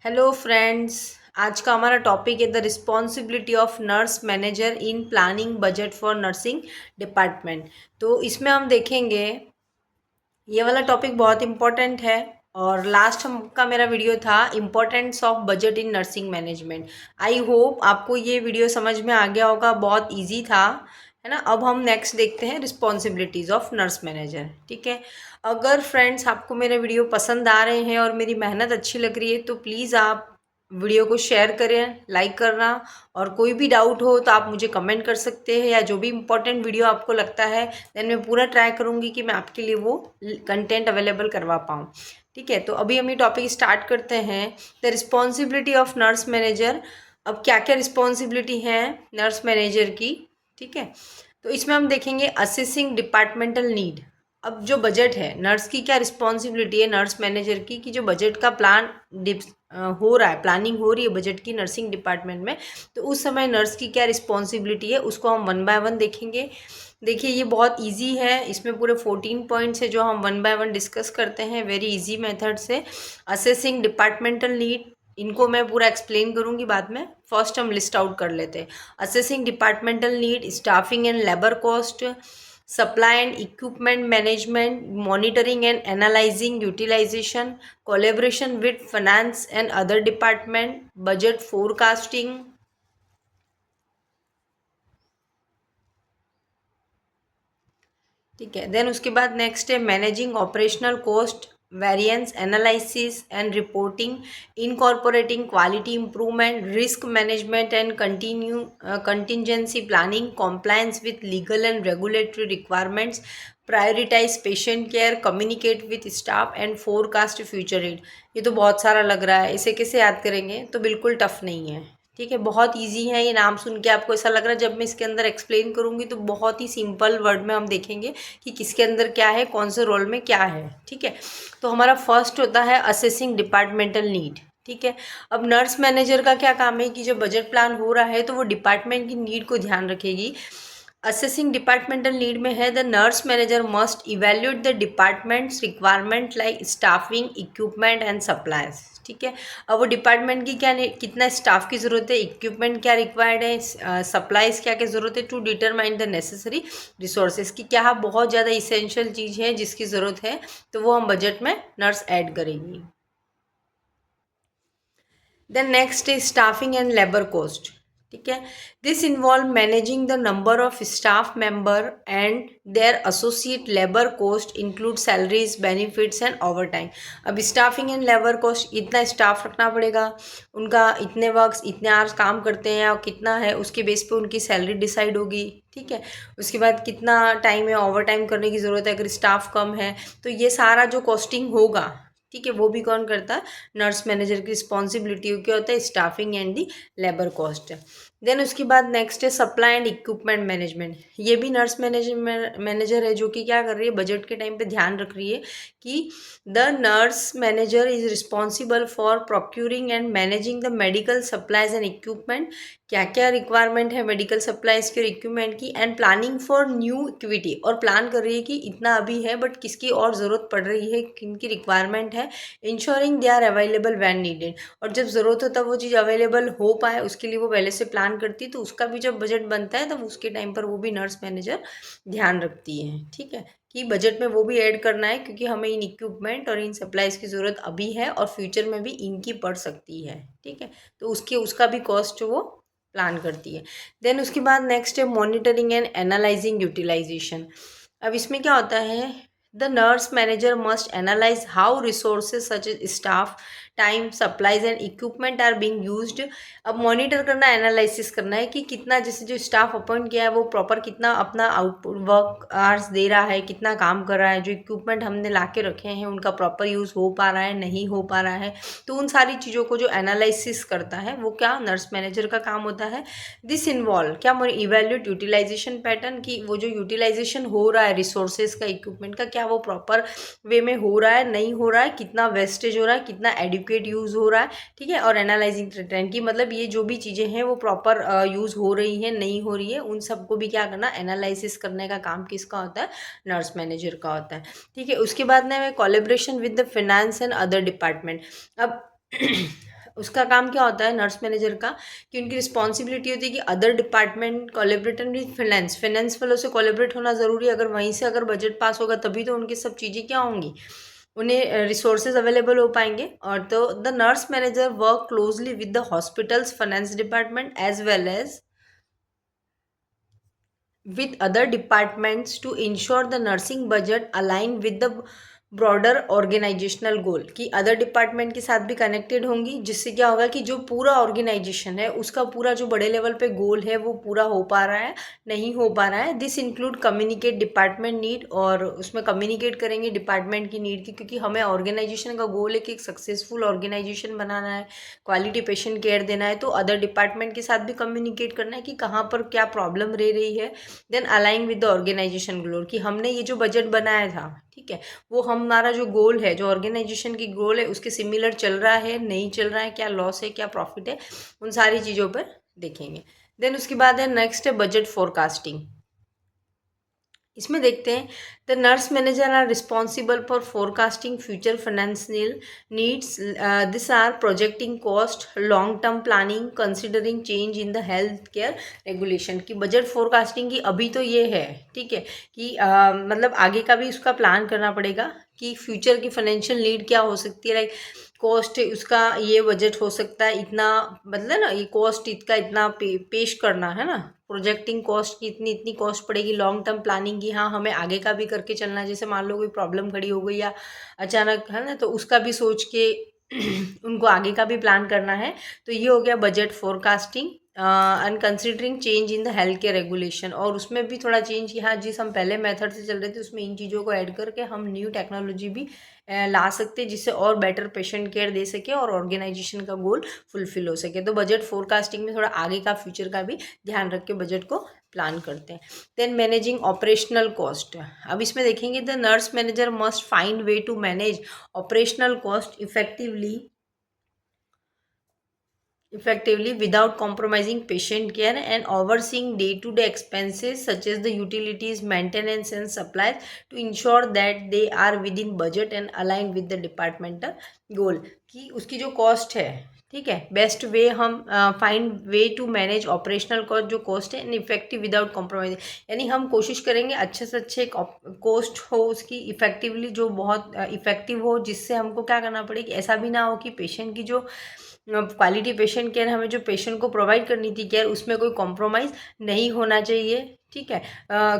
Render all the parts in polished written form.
Hello friends. आज का हमारा टॉपिक है the responsibility of nurse manager in planning budget for nursing department. तो इसमें हम देखेंगे, ये वाला टॉपिक बहुत इम्पोर्टेंट है। और लास्ट का मेरा वीडियो था importance of budget in nursing management. I hope आपको ये वीडियो समझ में आ गया होगा, बहुत इजी था, है ना। अब हम नेक्स्ट देखते हैं रिस्पॉन्सिबिलिटीज़ ऑफ नर्स मैनेजर। ठीक है, अगर फ्रेंड्स आपको मेरे वीडियो पसंद आ रहे हैं और मेरी मेहनत अच्छी लग रही है तो प्लीज़ आप वीडियो को शेयर करें, लाइक करना। और कोई भी डाउट हो तो आप मुझे कमेंट कर सकते हैं, या जो भी इम्पोर्टेंट वीडियो आपको लगता है देन मैं पूरा ट्राई करूँगी कि मैं आपके लिए वो कंटेंट अवेलेबल करवा पाऊँ। ठीक है, तो अभी हम ये टॉपिक स्टार्ट करते हैं, the responsibility of nurse manager. अब क्या क्या रिस्पॉन्सिबिलिटी है नर्स मैनेजर की। ठीक है, तो इसमें हम देखेंगे असेसिंग डिपार्टमेंटल नीड। अब जो बजट है, नर्स की क्या रिस्पॉन्सिबिलिटी है नर्स मैनेजर की, कि जो बजट का प्लान हो रहा है, प्लानिंग हो रही है बजट की नर्सिंग डिपार्टमेंट में, तो उस समय नर्स की क्या रिस्पॉन्सिबिलिटी है उसको हम वन बाय वन देखेंगे। देखिए ये बहुत इजी है, इसमें पूरे 14 पॉइंट्स है जो हम वन बाय वन डिस्कस करते हैं वेरी इजी मेथड से। असेसिंग डिपार्टमेंटल नीड, इनको मैं पूरा एक्सप्लेन करूंगी बाद में। फर्स्ट हम लिस्ट आउट कर लेते हैं। Assessing departmental need, staffing and labour cost, supply and equipment management, monitoring and analyzing utilization, collaboration with finance and other department, budget forecasting। ठीक है, देन उसके बाद नेक्स्ट है managing operational cost, variance analysis and reporting, incorporating quality improvement, risk management and contingency planning, compliance with legal and regulatory requirements, prioritise patient care, communicate with staff and forecast future read. ये तो बहुत सारा लग रहा है, इसे कैसे याद करेंगे, तो बिल्कुल टफ नहीं है। ठीक है, बहुत इजी है। ये नाम सुन के आपको ऐसा लग रहा है, जब मैं इसके अंदर एक्सप्लेन करूंगी तो बहुत ही सिंपल वर्ड में हम देखेंगे कि किसके अंदर क्या है, कौन से रोल में क्या है। ठीक है, तो हमारा फर्स्ट होता है असेसिंग डिपार्टमेंटल नीड। ठीक है, अब नर्स मैनेजर का क्या काम है कि जब बजट प्लान हो रहा है तो वो डिपार्टमेंट की नीड को ध्यान रखेगी। असेसिंग डिपार्टमेंटल नीड में है the nurse manager must evaluate the departments requirement like staffing, equipment and supplies. ठीक है, अब वो डिपार्टमेंट की क्या कितना स्टाफ की ज़रूरत है, इक्विपमेंट क्या रिक्वायर्ड है, सप्लाईज क्या क्या ज़रूरत है, to determine the necessary resources की क्या बहुत ज़्यादा इसेंशियल चीज़ है जिसकी ज़रूरत है, तो वो हम बजट में नर्स ऐड करेंगी। Then next is staffing and labour cost. ठीक है, this involve managing the number of staff member and their associate labour cost include salaries, benefits and overtime. अब स्टाफिंग एंड लेबर कॉस्ट, इतना staff रखना पड़ेगा, उनका इतने work इतने hours काम करते हैं और कितना है उसके बेस पे उनकी सैलरी डिसाइड होगी। ठीक है, उसके बाद कितना टाइम है ओवर टाइम करने की ज़रूरत है अगर स्टाफ कम है, तो ये सारा जो कॉस्टिंग होगा, ठीक है, वो भी कौन करता है, नर्स मैनेजर की रिस्पॉन्सिबिलिटी क्या होता है, staffing and the labour cost. Then उसके बाद नेक्स्ट है सप्लाई एंड इक्विपमेंट मैनेजमेंट। ये भी नर्स मैनेजर है जो कि क्या कर रही है, बजट के टाइम पे ध्यान रख रही है कि the nurse manager is responsible for procuring and managing the medical supplies and equipment. क्या क्या रिक्वायरमेंट है मेडिकल सप्लाईज की और इक्विपमेंट की, and planning for new equity, और प्लान कर रही है कि इतना अभी है बट किसकी और ज़रूरत पड़ रही है, किनकी रिक्वायरमेंट है, ensuring they are available when needed. और जब ज़रूरत हो तब वो चीज़ अवेलेबल हो पाए उसके लिए वो पहले से प्लान करती है, तो उसका भी जब बजट बनता है तब उसके टाइम पर वो भी नर्स मैनेजर ध्यान रखती है। ठीक है, कि बजट में वो भी ऐड करना है क्योंकि हमें इन इक्विपमेंट और इन सप्लाईज की ज़रूरत अभी है और फ्यूचर में भी इनकी पड़ सकती है। ठीक है, तो उसका भी कॉस्ट वो प्लान करती है। देन उसके बाद नेक्स्ट है मॉनिटरिंग एंड एनालाइजिंग यूटिलाइजेशन। अब इसमें क्या होता है, the nurse manager must analyse how resources such as staff, time, supplies and equipment are being used. अब मॉनिटर करना, एनालिसिस करना है कि कितना, जैसे जो स्टाफ अपॉइंट किया है वो प्रॉपर कितना अपना आउटपुट वर्क आवर्स दे रहा है, कितना काम कर रहा है, जो इक्विपमेंट हमने ला के रखे हैं उनका प्रॉपर यूज़ हो पा रहा है, नहीं हो पा रहा है। तो उन सारी चीज़ों को जो एनालिसिस करता है वो क्या नर्स मैनेजर का काम होता है। दिस इन्वॉल्व क्या, इवैल्यूएट यूटिलाइजेशन पैटर्न, की वो जो यूटिलाइजेशन हो रहा है रिसोर्सेज का, इक्विपमेंट का, क्या वो प्रॉपर वे में हो रहा है, नहीं हो रहा है, कितना वेस्टेज हो रहा है, कितना एडुकेट यूज़ हो रहा है। ठीक है, और एनालाइजिंग ट्रेंड की मतलब ये जो भी चीज़ें हैं वो प्रॉपर यूज़ हो रही हैं, नहीं हो रही है, उन सबको भी क्या करना, एनालिसिस करने का काम किसका होता है, नर्स मैनेजर का होता है। ठीक है, उसके बाद में collaboration with the finance and other department. अब उसका काम क्या होता है नर्स मैनेजर का, कि उनकी रिस्पॉन्सिबिलिटी होती है कि other department collaborate with finance वालों से कोलेबरेट होना ज़रूरी है। अगर वहीं से अगर बजट पास होगा तभी तो उनकी सब चीज़ें क्या होंगी, उन्हें रिसोर्सेज अवेलेबल हो पाएंगे। और तो the nurse manager work closely with the hospital's finance department as well as with other departments to ensure the nursing budget align with the broader organisational goal, कि अदर डिपार्टमेंट के साथ भी connected होंगी, जिससे क्या होगा कि जो पूरा ऑर्गेनाइजेशन है उसका पूरा जो बड़े लेवल पे गोल है वो पूरा हो पा रहा है नहीं हो पा रहा है। This include communicate department need, और उसमें कम्युनिकेट करेंगे डिपार्टमेंट की नीड की, क्योंकि हमें ऑर्गेनाइजेशन का गोल है कि एक सक्सेसफुल ऑर्गेनाइजेशन बनाना है, क्वालिटी पेशेंट केयर देना है, तो अदर डिपार्टमेंट के साथ भी कम्युनिकेट करना है कि कहाँ पर क्या प्रॉब्लम रह रही है। Then align with the organisation goal, कि हमने ये जो बजट बनाया था, ठीक है, वो हमारा जो गोल है, जो ऑर्गेनाइजेशन की गोल है उसके सिमिलर चल रहा है नहीं चल रहा है, क्या लॉस है क्या प्रॉफिट है, उन सारी चीज़ों पर देखेंगे। देन उसके बाद है नेक्स्ट है बजट फोरकास्टिंग। इसमें देखते हैं the nurse manager are responsible for forecasting future financial needs, this are projecting cost, long term planning, considering change in the health care regulation. की बजट फोरकास्टिंग की अभी तो ये है, ठीक है, कि मतलब आगे का भी उसका प्लान करना पड़ेगा कि फ्यूचर की फाइनेंशियल नीड क्या हो सकती है, लाइक कॉस्ट उसका ये बजट हो सकता है इतना, मतलब ना ये कॉस्ट इसका इतना पेश करना है ना, प्रोजेक्टिंग कॉस्ट की इतनी इतनी कॉस्ट पड़ेगी, लॉन्ग टर्म प्लानिंग की, हाँ हमें आगे का भी करके चलना है, जैसे मान लो कोई प्रॉब्लम खड़ी हो गई या अचानक है ना, तो उसका भी सोच के उनको आगे का भी प्लान करना है। तो ये हो गया budget forecasting and considering change in the health care regulation, और उसमें भी थोड़ा चेंज यहाँ जिस हम पहले मेथड से चल रहे थे उसमें इन चीज़ों को ऐड करके हम न्यू टेक्नोलॉजी भी ला सकते हैं, जिससे और बेटर पेशेंट केयर दे सके और ऑर्गेनाइजेशन का गोल फुलफिल हो सके। तो बजट फोरकास्टिंग में थोड़ा आगे का फ्यूचर का भी ध्यान रख के बजट को प्लान करते हैं। देन मैनेजिंग ऑपरेशनल कॉस्ट, अब इसमें देखेंगे the nurse manager must find way to manage operational cost effectively without compromising patient care and overseeing day-to-day expenses such as the utilities, maintenance and supplies to ensure that they are within budget and aligned with the departmental goal, कि उसकी जो cost है, ठीक है, best way हम find way to manage operational cost, जो cost है, and effective without compromise, यानी हम कोशिश करेंगे अच्छे से अच्छे कॉस्ट हो उसकी इफेक्टिवली, जो बहुत इफेक्टिव हो, जिससे हमको क्या करना पड़े कि ऐसा भी ना हो कि पेशेंट की जो क्वालिटी पेशेंट केयर हमें जो पेशेंट को प्रोवाइड करनी थी केयर, उसमें कोई कॉम्प्रोमाइज़ नहीं होना चाहिए, ठीक है।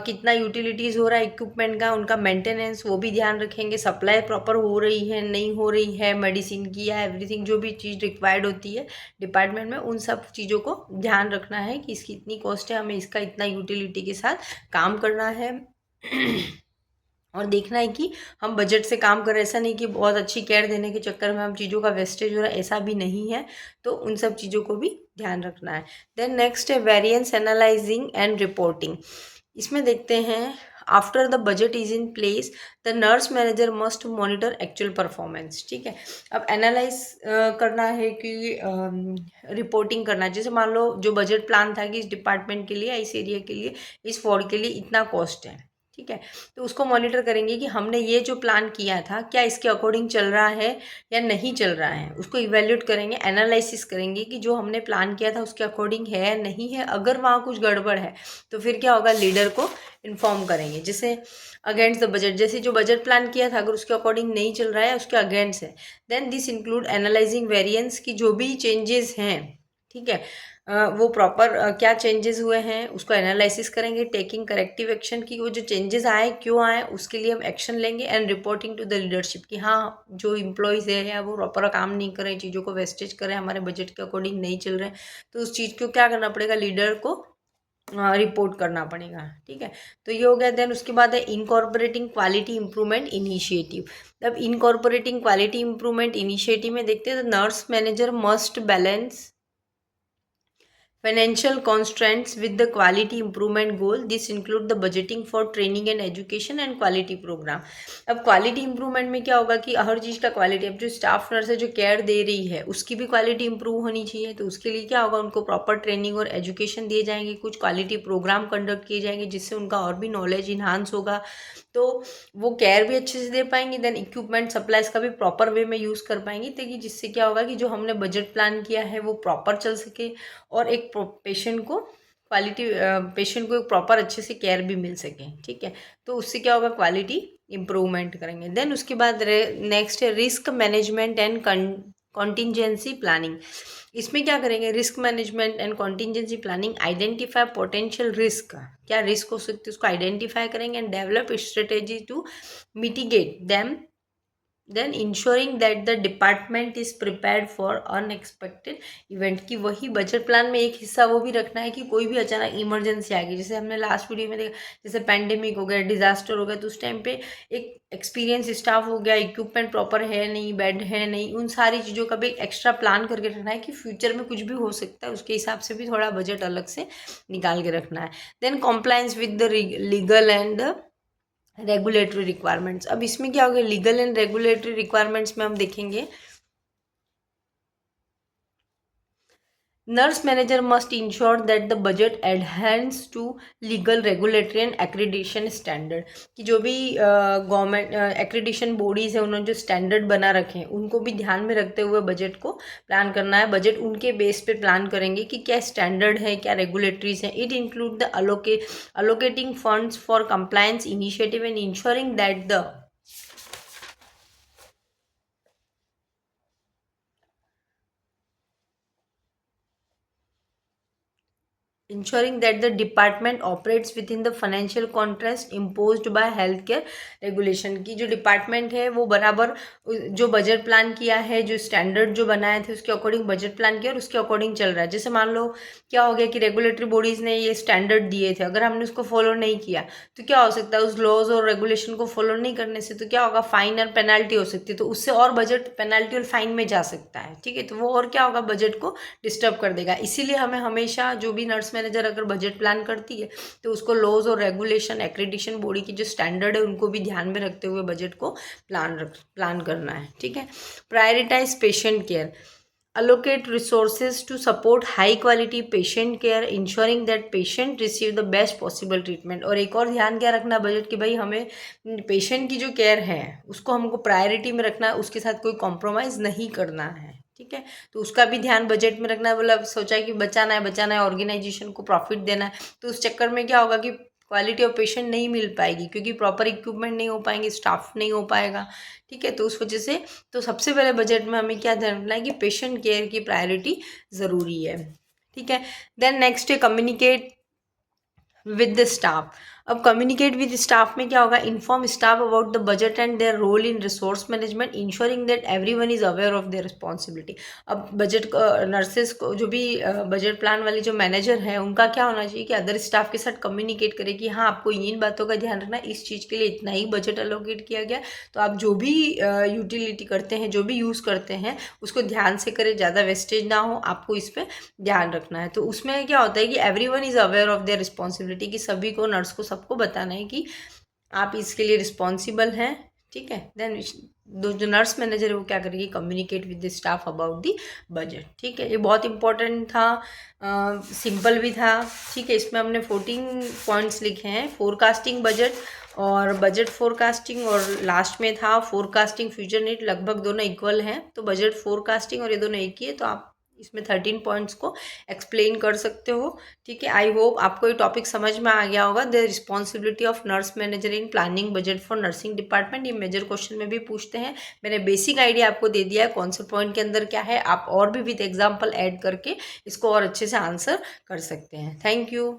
कितना यूटिलिटीज़ हो रहा है इक्विपमेंट का, उनका मेंटेनेंस वो भी ध्यान रखेंगे, सप्लाई प्रॉपर हो रही है नहीं हो रही है, मेडिसिन की या एवरीथिंग जो भी चीज़ रिक्वायर्ड होती है डिपार्टमेंट में, उन सब चीज़ों को ध्यान रखना है कि इसकी इतनी कॉस्ट है, हमें इसका इतना यूटिलिटी के साथ काम करना है और देखना है कि हम बजट से काम कर रहे हैं, ऐसा नहीं कि बहुत अच्छी केयर देने के चक्कर में हम चीज़ों का वेस्टेज हो रहा है, ऐसा भी नहीं है। तो उन सब चीज़ों को भी ध्यान रखना है। देन नेक्स्ट है वेरिएंस एनालाइजिंग एंड रिपोर्टिंग। इसमें देखते हैं after the budget is in place the nurse manager must monitor actual performance, ठीक है। अब एनालाइज करना है कि रिपोर्टिंग करना है, जैसे मान लो जो बजट प्लान था कि इस डिपार्टमेंट के लिए, इस एरिया के लिए, इस वार्ड के लिए इतना कॉस्ट है, ठीक है, तो उसको मॉनिटर करेंगे कि हमने ये जो प्लान किया था क्या इसके अकॉर्डिंग चल रहा है या नहीं चल रहा है, उसको इवेल्यूएट करेंगे, एनालिसिस करेंगे कि जो हमने प्लान किया था उसके अकॉर्डिंग है या नहीं है। अगर वहाँ कुछ गड़बड़ है तो फिर क्या होगा, लीडर को इन्फॉर्म करेंगे, जैसे अगेंस्ट द बजट, जैसे जो बजट प्लान किया था अगर उसके अकॉर्डिंग नहीं चल रहा है, उसके अगेंस्ट है, then this include analysing variance की जो भी चेंजेस हैं, ठीक है, वो प्रॉपर क्या चेंजेस हुए हैं उसको एनालिसिस करेंगे, टेकिंग करेक्टिव एक्शन की वो जो चेंजेस आए क्यों आए उसके लिए हम एक्शन लेंगे, and reporting to the leadership कि हाँ जो इम्प्लॉयज़ है या वो प्रॉपर काम नहीं कर रहे, चीज़ों को वेस्टेज करें, हमारे बजट के अकॉर्डिंग नहीं चल रहे हैं, तो उस चीज़ को क्या करना पड़ेगा, लीडर को रिपोर्ट करना पड़ेगा, ठीक है। तो ये हो गया। देन उसके बाद है इनकॉर्पोरेटिंग क्वालिटी इंप्रूवमेंट इनिशिएटिव। अब इनकॉर्पोरेटिंग क्वालिटी इंप्रूवमेंट इनिशिएटिव में देखते हैं the nurse manager must balance Financial constraints with the quality improvement goal. This include the budgeting for training and education and quality program. अब quality improvement में क्या होगा कि हर चीज़ का क्वालिटी, अब जो स्टाफ नर्स है जो केयर दे रही है उसकी भी क्वालिटी इंप्रूव होनी चाहिए, तो उसके लिए क्या होगा, उनको प्रॉपर ट्रेनिंग और एजुकेशन दिए जाएंगे, कुछ क्वालिटी प्रोग्राम कंडक्ट किए जाएंगे जिससे उनका और भी नॉलेज इन्हांस होगा, तो वो केयर भी अच्छे से दे पाएंगे। देन इक्विपमेंट सप्लाईज का भी प्रॉपर वे में यूज़ कर पाएंगे, ताकि जिससे क्या होगा कि जो हमने बजट प्लान किया है वो प्रॉपर चल सके और एक पेशेंट को एक प्रॉपर अच्छे से केयर भी मिल सके। ठीक है, तो उससे क्या होगा, क्वालिटी इम्प्रूवमेंट करेंगे। देन उसके बाद नेक्स्ट है risk management and contingency planning. इसमें क्या करेंगे, risk management and contingency planning, identify potential risk, क्या रिस्क हो सकती है उसको आइडेंटिफाई करेंगे and develop strategy to mitigate them, then ensuring that the department is prepared for unexpected event. की वही बजट प्लान में एक हिस्सा वो भी रखना है कि कोई भी अचानक इमरजेंसी आ गई, जैसे हमने लास्ट वीडियो में देखा, जैसे पैंडेमिक हो गया, डिजास्टर हो गया, तो उस टाइम पे एक एक्सपीरियंस स्टाफ हो गया, इक्विपमेंट प्रॉपर है नहीं, बेड है नहीं, उन सारी चीज़ों का भी एक्स्ट्रा प्लान करके रखना है कि फ्यूचर में कुछ भी हो सकता है, उसके हिसाब से भी थोड़ा बजट अलग से निकाल के रखना है। Then compliance with the legal and regulatory requirements. अब इसमें क्या होगा, लीगल एंड रेगुलेटरी रिक्वायरमेंट्स में हम देखेंगे, nurse manager must ensure that the budget adherence to legal regulatory and accreditation standard. कि जो भी गवर्नमेंट एक्रीडिशन बॉडीज़ है उन्होंने जो स्टैंडर्ड बना रखे हैं उनको भी ध्यान में रखते हुए बजट को प्लान करना है। बजट उनके बेस पे प्लान करेंगे कि क्या स्टैंडर्ड है, क्या रेगुलेटरीज हैं। It include the allocating funds for compliance initiative and ensuring that the ensuring that the department operates within the financial constraints imposed by healthcare regulation। की जो डिपार्टमेंट है वो बराबर जो बजट प्लान किया है, जो स्टैंडर्ड जो बनाए थे उसके अकॉर्डिंग बजट प्लान किया और उसके अकॉर्डिंग चल रहा है। जैसे मान लो क्या हो गया कि रेगुलेटरी बॉडीज़ ने ये स्टैंडर्ड दिए थे, अगर हमने उसको फॉलो नहीं किया तो क्या हो सकता है, उस लॉज और रेगुलेशन को फॉलो नहीं करने से तो क्या होगा, फाइन और पेनल्टी हो सकती है, तो उससे और बजट पेनल्टी और फाइन में जा सकता है। ठीक है, तो वो और क्या होगा, बजट को डिस्टर्ब कर देगा। इसीलिए हमें हमेशा जो भी नर्स मैनेजर अगर बजट प्लान करती है तो उसको लॉज और रेगुलेशन, एक्रेडिशन बॉडी की जो स्टैंडर्ड है उनको भी ध्यान में रखते हुए बजट को प्लान करना है। ठीक है, prioritise patient care, allocate resources to support high quality patient care ensuring that patient receive the best possible treatment। और एक और ध्यान क्या रखना बजट कि भाई हमें पेशेंट की जो केयर है उसको हमको प्रायोरिटी में रखना है, उसके साथ कोई कॉम्प्रोमाइज़ नहीं करना है। ठीक है, तो उसका भी ध्यान बजट में रखना है। बोला सोचा है कि बचाना है, ऑर्गेनाइजेशन को प्रॉफिट देना है, तो उस चक्कर में क्या होगा कि क्वालिटी ऑफ पेशेंट नहीं मिल पाएगी, क्योंकि प्रॉपर इक्विपमेंट नहीं हो पाएंगे, स्टाफ नहीं हो पाएगा। ठीक है, तो उस वजह से तो सबसे पहले बजट में हमें क्या ध्यान रखना है कि पेशेंट केयर की प्रायोरिटी ज़रूरी है। ठीक है, देन नेक्स्ट है कम्युनिकेट विद द स्टाफ। अब कम्युनिकेट विद स्टाफ में क्या होगा, inform staff about the budget and their role in resource management ensuring that everyone is aware of their responsibility. अब बजट नर्सेज को जो भी बजट प्लान वाली जो मैनेजर है उनका क्या होना चाहिए कि अदर स्टाफ के साथ कम्युनिकेट करे कि हाँ आपको इन बातों का ध्यान रखना, इस चीज़ के लिए इतना ही बजट अलोकेट किया गया, तो आप जो भी यूटिलिटी करते हैं, जो भी यूज़ करते हैं उसको ध्यान से करें, ज़्यादा वेस्टेज ना हो, आपको इस पर ध्यान रखना है। तो उसमें क्या होता है कि everyone is aware of their responsibility, कि सभी को, नर्स को, सबको बताना है कि आप इसके लिए रिस्पॉन्सिबल हैं। ठीक है, देन जो नर्स मैनेजर है वो क्या करेगी, communicate with the staff about the budget. ठीक है, ये बहुत इंपॉर्टेंट था, सिंपल भी था। ठीक है, इसमें हमने 14 पॉइंट्स लिखे हैं, फोरकास्टिंग बजट और बजट फोरकास्टिंग, और लास्ट में था फोरकास्टिंग फ्यूचर नीड, लगभग दोनों इक्वल हैं, तो बजट फोरकास्टिंग और ये दोनों एक ही है, तो आप इसमें 13 पॉइंट्स को एक्सप्लेन कर सकते हो। ठीक है, आई होप आपको ये टॉपिक समझ में आ गया होगा। The responsibility of nurse manager in planning budget for nursing department, ये मेजर क्वेश्चन में भी पूछते हैं। मैंने बेसिक आइडिया आपको दे दिया है कौन से पॉइंट के अंदर क्या है, आप और भी विद एग्जाम्पल ऐड करके इसको और अच्छे से आंसर कर सकते हैं। Thank you.